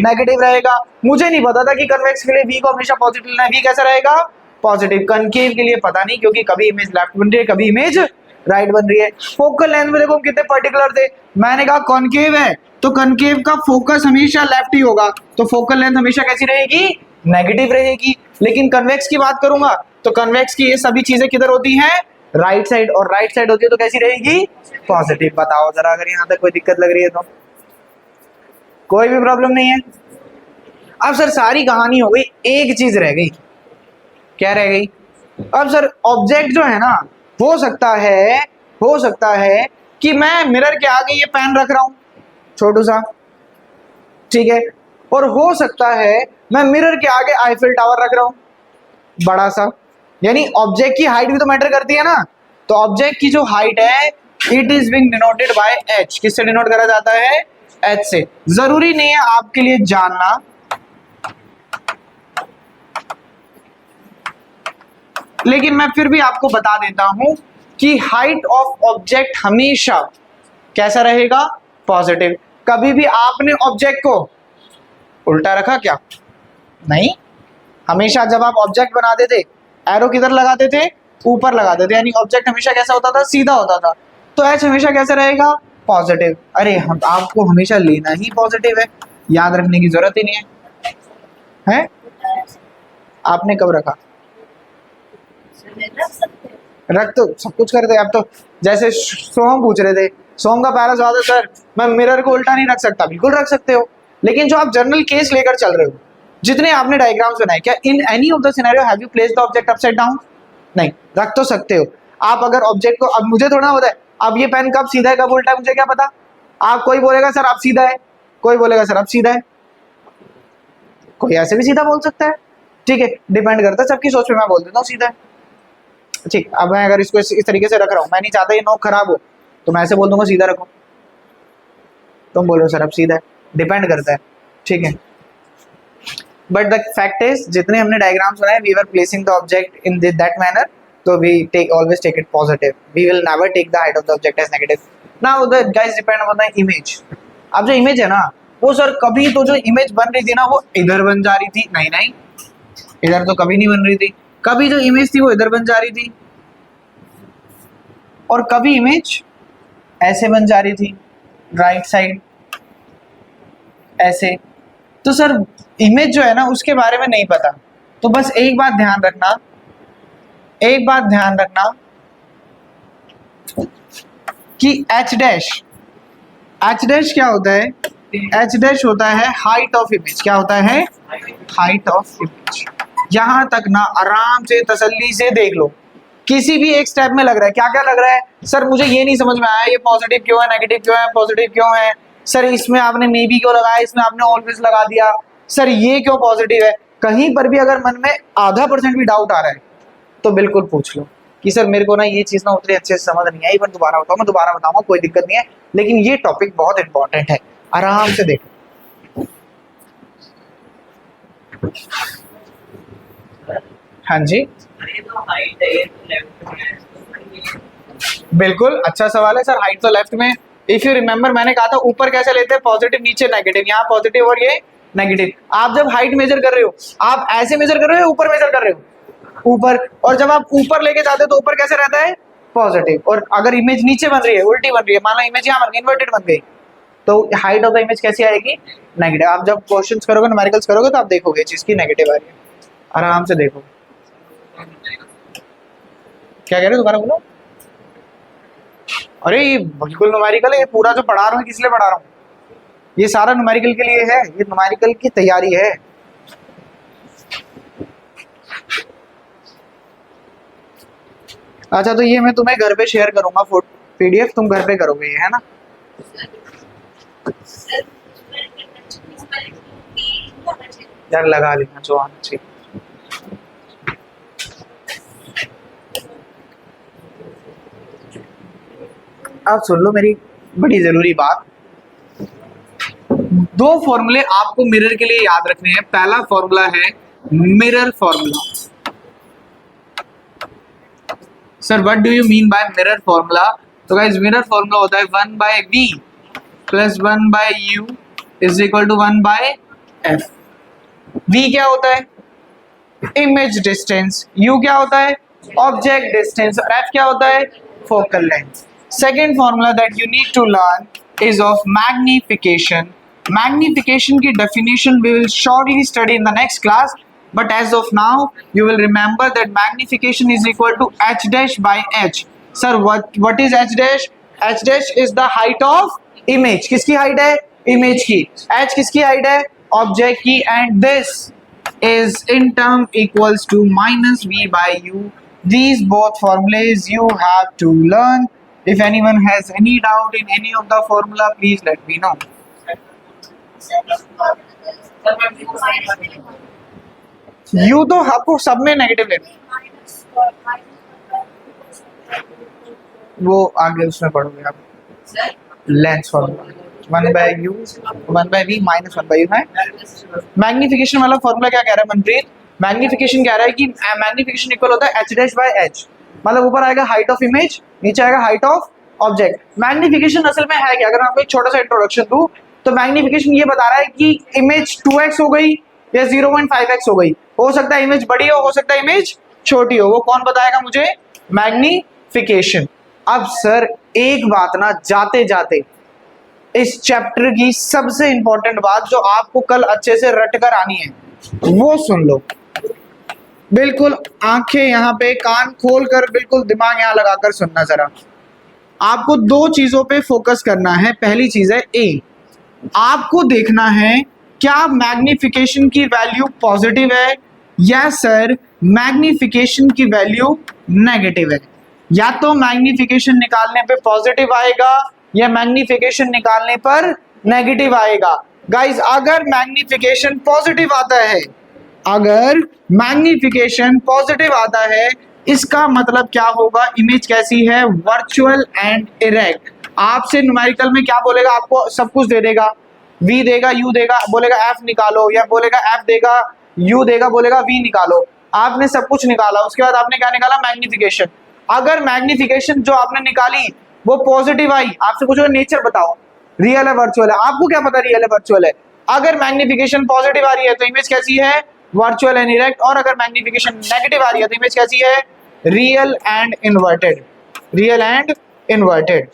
नेगेटिव रहेगा। मुझे नहीं पता था कि कन्वेक्स के लिए वी को हमेशा पॉजिटिव लेना है, वी कैसा रहेगा? पॉजिटिव। कनकेव के लिए पता नहीं, क्योंकि कभी इमेज लेफ्ट बन रही है, कभी इमेज राइट बन रही है। फोकल लेंथ में देखो कितने पर्टिकुलर थे, मैंने कहा कॉनकेव है तो कनकेव का फोकस हमेशा लेफ्ट ही होगा, तो फोकल लेंथ हमेशा कैसी रहेगी? नेगेटिव रहेगी। लेकिन कन्वेक्स की बात करूंगा तो कन्वेक्स की ये सभी चीजें किधर होती हैं? राइट साइड, और राइट साइड होती है तो कैसी रहेगी? पॉजिटिव। बताओ जरा, अगर यहाँ तक कोई दिक्कत लग रही है तो? कोई भी प्रॉब्लम नहीं है? अब सर सारी कहानी हो गई, एक चीज रह गई। क्या रह गई? अब सर ऑब्जेक्ट जो है ना, हो सकता है कि मैं मिरर के आगे ये पेन रख रहा हूं छोटू सा, ठीक है, और हो सकता है मैं मिरर के आगे आईफिल टावर रख रहा हूं बड़ा सा। यानी ऑब्जेक्ट की हाइट भी तो मैटर करती है ना, तो ऑब्जेक्ट की जो हाइट है it is being denoted by H. किससे डिनोट करा जाता है? एच से। जरूरी नहीं है आपके लिए जानना, लेकिन मैं फिर भी आपको बता देता हूं कि हाइट ऑफ ऑब्जेक्ट हमेशा कैसा रहेगा? पॉजिटिव। कभी भी आपने ऑब्जेक्ट को उल्टा रखा क्या? नहीं। हमेशा जब आप ऑब्जेक्ट बनाते थे एरो किधर लगाते थे? ऊपर लगाते थे, यानी ऑब्जेक्ट हमेशा कैसा होता था? सीधा होता था। तो एच हमेशा कैसा रहेगा? पॉजिटिव। अरे हम आपको हमेशा लेना ही पॉजिटिव है, याद रखने की जरूरत ही नहीं है। आपने कब रखा? रख तो सब कुछ करते। अब तो जैसे सोहम पूछ रहे थे, सोहम का पहला सवाल है सर मैं मिरर को उल्टा नहीं रख सकता। बिल्कुल रख सकते हो, लेकिन जो आप जनरल केस लेकर चल रहे हो, जितने आपने डायग्राम्स बनाए, क्या in any of the scenario have you placed the object upside down? नहीं। रख तो सकते हो आप, अगर ऑब्जेक्ट को, अब मुझे थोड़ा पता है अब ये पेन कब सीधा है कब उल्टा है, मुझे क्या पता? आप कोई बोलेगा सर अब सीधा है, कोई बोलेगा सर अब सीधा है, कोई ऐसे भी सीधा बोल सकता है। ठीक है, डिपेंड करता है सबकी सोच पे। मैं बोल देता हूँ सीधा है, ठीक। अब मैं अगर इसको इस तरीके से रख रहा हूँ, मैं नहीं चाहता ये नोक खराब हो, तो मैं ऐसे बोल दूंगा सीधा रखो, तुम बोलो सर अब सीधा है, डिपेंड करता है। ठीक है, बट द फैक्ट इज जितने हमने डायग्राम्स बनाए we were placing the object in that manner, तो we take always take it positive, we will never take the height of the object as negative. Now the guys depend on the image. अब जो image है ना वो sir कभी तो जो image बन रही थी ना वो इधर बन जा रही थी, नहीं नहीं इधर तो कभी नहीं बन रही थी। कभी जो इमेज थी वो इधर बन जा रही थी, और कभी इमेज ऐसे बन जा रही थी राइट साइड ऐसे। तो सर इमेज जो है ना उसके बारे में नहीं पता, तो बस एक बात ध्यान रखना, एक बात ध्यान रखना कि एच डैश क्या होता है? एच डैश होता है हाइट ऑफ इमेज। क्या होता है? Height of image. यहां तक ना आराम से तसल्ली से देख लो, किसी भी एक स्टेप में लग रहा है, क्या क्या लग रहा है? सर मुझे ये नहीं समझ में आया ये पॉजिटिव क्यों है, नेगेटिव क्यों है, पॉजिटिव क्यों है? सर इसमें आपने मे बी क्यों लगाया, इसमें आपने ऑलवेज लगा दिया, सर ये क्यों पॉजिटिव है? कहीं पर भी अगर मन में आधा % भी डाउट आ रहा है तो बिल्कुल पूछ लो कि सर मेरे को ना ये चीज़ ना उतनी अच्छे से समझ नहीं आई, पर दोबारा बताऊँ, मैं दोबारा बताऊंगा, कोई दिक्कत नहीं है, लेकिन ये टॉपिक बहुत इंपॉर्टेंट है, आराम से देखो। हाँ जी बिल्कुल अच्छा सवाल है सर, हाइट तो लेफ्ट में। इफ यू रिमेंबर मैंने कहा था ऊपर कैसे लेते हैं? पॉजिटिव, नीचे नेगेटिव, यहाँ पॉजिटिव और ये नेगेटिव। आप जब हाइट मेजर कर रहे हो आप ऐसे मेजर कर रहे हो, ऊपर मेजर कर रहे हो? ऊपर। और जब आप ऊपर लेके जाते हो तो ऊपर कैसे रहता है? पॉजिटिव। और अगर इमेज नीचे बन रही है, उल्टी बन रही है, मान लो इमेज यहाँ बन गई, इन्वर्टेड बन गई, तो हाइट ऑफ द इमेज कैसी आएगी? नेगेटिव। आप जब क्वेश्चंस करोगे, न्यूमेरिकल्स करोगे, तो आप देखोगे चीज की नेगेटिव आ रही है, आराम से देखो। क्या कह रहे हो, दोबारा बोलो। अरे ये बिल्कुल न्यूमेरिकल है, ये पूरा जो पढ़ा रहा हूँ किस लिए पढ़ा रहा हूँ? ये सारा न्यूमेरिकल के लिए है, ये न्यूमेरिकल की तैयारी है। अच्छा तो ये मैं तुम्हें घर पे शेयर करूंगा पीडीएफ, तुम घर पे करोगे ये, है ना? यार लगा लेना जो आना चाहिए। अब सुन लो मेरी बड़ी जरूरी बात। दो फॉर्मूले आपको मिरर के लिए याद रखने हैं। पहला फॉर्मूला है mirror formula. Sir what do you mean by mirror formula? तो गाइस मिरर फॉर्मूला होता है 1/v plus 1/u is equal to 1/f। v क्या होता है? Image distance. u क्या होता है? Object distance. और f क्या होता है? Focal length. Second formula that you need to learn is of magnification. Magnification की definition we will shortly study in the next class, but as of now you will remember that magnification is equal to h dash by h. Sir what is h dash? h dash is the height of image. किसकी height है? Image की। h किसकी height है? Object की। and this is in term equals to minus v by u. These both formulas you have to learn. If anyone has any doubt in any of the formula, please let me know. U तो आपको सब में negative लेना, वो आगे उसमें पढ़ोगे आप। Lens formula 1/u 1/v minus 1/u है। मैग्निफिकेशन वाला फॉर्मूला क्या कह रहा है मनप्रीत? मैग्निफिकेशन कह रहा है कि मैग्निफिकेशन इक्वल होता है h डैश बाय h। मतलब ऊपर आएगा हाइट ऑफ इमेज, नीचे आएगा हाइट ऑफ ऑब्जेक्ट। मैग्निफिकेशन असल में है क्या? अगर मैं आपको एक छोटा सा इंट्रोडक्शन दूं तो मैग्निफिकेशन ये बता रहा है कि इमेज 2x हो गई या 0.5x हो गई। हो सकता है इमेज बड़ी हो सकता है इमेज छोटी हो। वो कौन बताएगा मुझे? मैग्निफिकेशन। अब सर एक बात ना, जाते जाते इस चैप्टर की सबसे इंपॉर्टेंट बात जो आपको कल अच्छे से रट कर आनी है वो सुन लो। बिल्कुल आंखें यहाँ पे, कान खोल कर, बिल्कुल दिमाग यहाँ लगाकर सुनना जरा। आपको दो चीजों पे फोकस करना है। पहली चीज है ए, आपको देखना है क्या मैग्निफिकेशन की वैल्यू पॉजिटिव है या सर मैग्निफिकेशन की वैल्यू नेगेटिव है। या तो मैग्निफिकेशन निकालने पे पॉजिटिव आएगा या मैग्निफिकेशन निकालने पर नेगेटिव आएगा। गाइस अगर मैग्निफिकेशन पॉजिटिव आता है, अगर मैग्निफिकेशन पॉजिटिव आता है इसका मतलब क्या होगा? इमेज कैसी है? Virtual and erect. आपसे न्यूमेरिकल में क्या बोलेगा? आपको सब कुछ दे देगा, v देगा, u देगा, बोलेगा f निकालो, या बोलेगा f देगा, u देगा, बोलेगा v निकालो। आपने सब कुछ निकाला, उसके बाद आपने क्या निकाला? मैग्निफिकेशन। अगर मैग्निफिकेशन जो आपने निकाली वो पॉजिटिव आई, आपसे पूछो नेचर बताओ, रियल है वर्चुअल है? आपको क्या पता रियल है वर्चुअल है? अगर मैग्निफिकेशन पॉजिटिव आ रही है तो इमेज कैसी है? Virtual and erect. और अगर मैग्निफिकेशन नेगेटिव आ रही है तो इमेज कैसी है? Real and inverted. Real and inverted.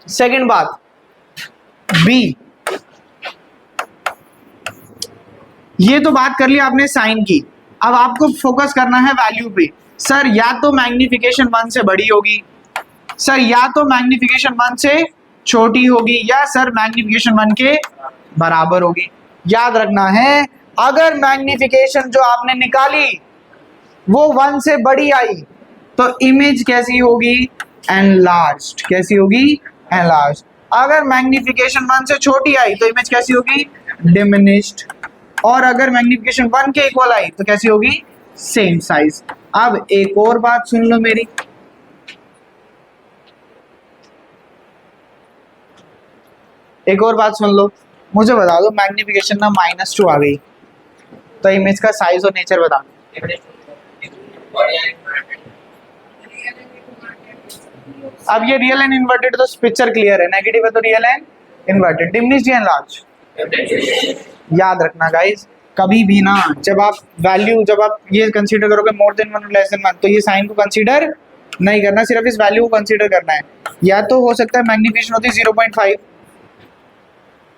Second बात बी, ये तो बात कर ली आपने साइन की। अब आपको फोकस करना है वैल्यू पे। सर या तो मैग्निफिकेशन 1 से बड़ी होगी, सर या तो मैग्निफिकेशन 1 से छोटी होगी, या सर मैग्निफिकेशन 1 के बराबर होगी। याद रखना है अगर मैग्निफिकेशन जो आपने निकाली वो 1 से बड़ी आई तो इमेज कैसी होगी? एनलार्ज्ड। कैसी होगी? एनलार्ज्ड। अगर मैग्निफिकेशन 1 से छोटी आई तो इमेज कैसी होगी? डिमिनिश्ड। और अगर मैग्निफिकेशन 1 के इक्वल आई तो कैसी होगी? Same size. अब एक और बात सुन लो मेरी, एक और बात सुन लो। मुझे बता दो मैग्निफिकेशन ना -2 आ गई तो इमेज का साइज और नेचर बता दो। अब ये रियल एंड इन्वर्टेड तो पिक्चर क्लियर है, नेगेटिव है तो रियल एंड इन्वर्टेड। डिमिनिश्ड या एनलार्ज। याद रखना गाइस, कभी भी ना जब आप वैल्यू, जब आप ये कंसीडर करोगे मोर देन 1 और लेस देन 1 तो ये साइन को कंसीडर नहीं करना, सिर्फ इस वैल्यू को कंसीडर करना है। या तो हो सकता है मैग्निफिकेशन होती है 0.5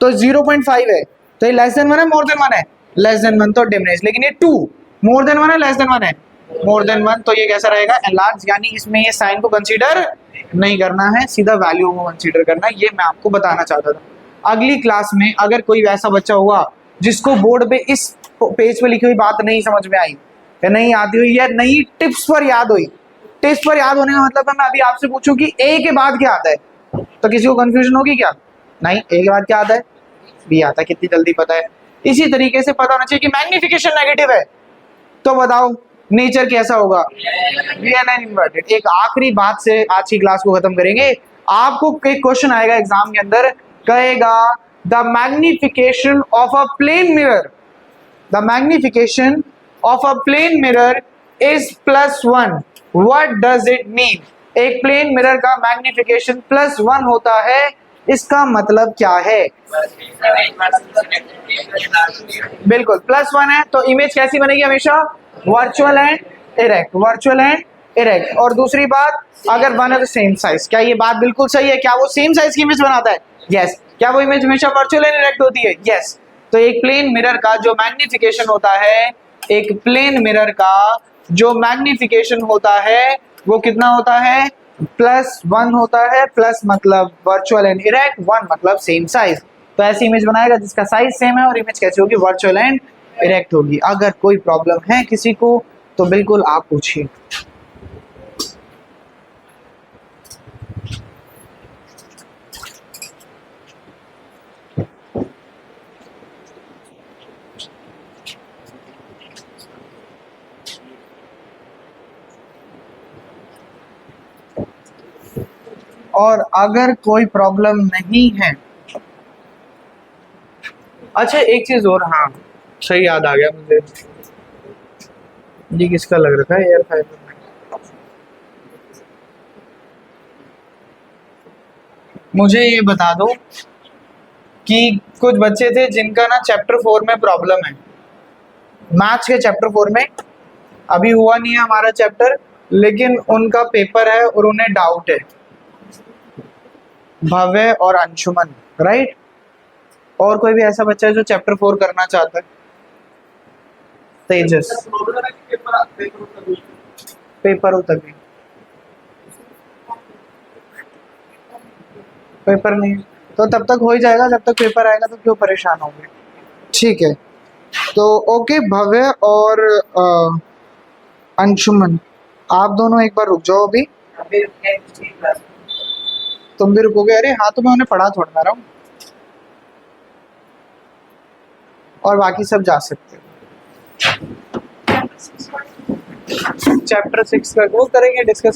तो 0.5 है तो ये लेस देन 1 है मोर देन 1 है? लेस देन 1 तो डिमिनिश। लेकिन ये 2 मोर देन 1 है लेस देन 1 है? मोर देन 1 तो ये कैसा रहेगा? एनलार्ज। यानी इसमें ये साइन को कंसीडर नहीं करना है, सीधा वैल्यू को कंसीडर करना है। ये मैं आपको बताना चाहता था। अगली क्लास में अगर कोई वैसा बच्चा हुआ जिसको बोर्ड पे इस पेज पे लिखी हुई बात नहीं समझ में आई या नहीं आती हुई या नई टिप्स पर याद हुई, टिप्स पर याद होने का मतलब है मैं अभी आपसे पूछूं कि ए के बाद क्या आता है, तो किसी को कंफ्यूजन होगी क्या? नहीं, ए के बाद क्या आता है? बी आता है। कितनी जल्दी पता है। इसी तरीके से पता होना चाहिए कि मैग्निफिकेशन नेगेटिव है तो बताओ नेचर कैसा होगा? VNN inverted. एक आखिरी बात से आज की क्लास को खत्म करेंगे। आपको एक क्वेश्चन आएगा एग्जाम के अंदर, कहेगा the magnification of a plane mirror, the magnification of a plane mirror is +1, what does it mean? एक प्लेन मिरर का मैग्निफिकेशन +1 होता है, इसका मतलब क्या है? बिल्कुल +1 है तो इमेज कैसी बनेगी? हमेशा virtual and erect, virtual and erect. और दूसरी बात, अगर वन है तो सेम साइज। क्या ये बात बिल्कुल सही है? क्या वो सेम साइज की इमेज बनाता है? यस। क्या वो इमेज हमेशा वर्चुअल एंड इरेक्ट होती है? यस। तो एक प्लेन मिरर का जो मैग्निफिकेशन होता है, एक प्लेन मिरर का जो मैग्निफिकेशन होता है वो कितना होता है? +1 होता है। प्लस मतलब वर्चुअल एंड इरेक्ट, 1 मतलब सेम साइज। तो ऐसी इमेज बनाएगा जिसका साइज सेम है और इमेज कैसी होगी? वर्चुअल एंड इरेक्ट होगी। अगर कोई प्रॉब्लम है किसी को तो बिल्कुल आप पूछिए। और अगर कोई प्रॉब्लम नहीं है, अच्छा एक चीज और, हाँ सही याद आ गया मुझे, ये किसका लग रखा है एयर फाइबर में? मुझे ये बता दो कि कुछ बच्चे थे जिनका ना चैप्टर 4 में प्रॉब्लम है, मैथ्स के चैप्टर 4 में। अभी हुआ नहीं है हमारा चैप्टर, लेकिन उनका पेपर है और उन्हें डाउट है। भव्य और अंशुमन, राइट? और कोई भी ऐसा बच्चा है जो चैप्टर 4 करना चाहता है? तेजस। पेपर हो तक पेपर नहीं तो तब तक हो ही जाएगा, जब तक पेपर आएगा तो क्यों परेशान होंगे। ठीक है, तो ओके भव्य और अंशुमन, आप दोनों एक बार रुक जाओ। अभी तुम भी रुकोगे? अरे हाँ, तो मैं उन्हें पढ़ा छोड़ना रहा हूँ और बाकी सब जा सकते हैं। चैप्टर 6 का वो करेंगे डिस्कस।